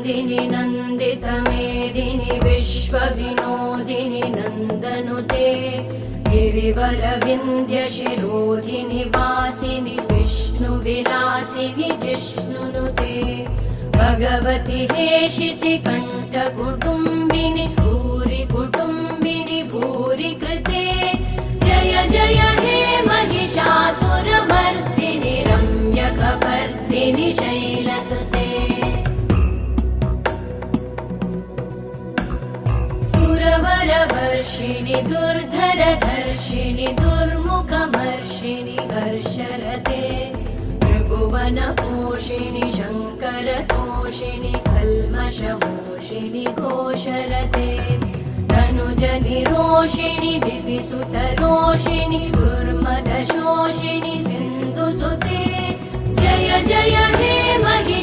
नन्दिनि नन्दितमेदिनि विश्वविनोदिनि नन्दनुते गिरिवरविन्ध्यशिरोधिनि वासिनि विष्णुविलासिनि जिष्णुनुते भगवति हेशिति कण्ठकुटुम्बिनि भूरि कुटुम्बिनि भूरि कृते जय जय हे महिषासुरमर्दिनि रम्यकपर्दिनि शैलसुते सुरवरवर्षिणि दुर्धरधर्षिणि दुर्मुखमर्षिणि हर्षरते त्रिभुवनपोषिणि शङ्करतोषिणि कल्मषमोषिणि घोषरते तनुजनिरोषिणि दिदिसुतरोषिणि दुर्मदशोषिणि सिन्धुसुते जय जय हे महिषा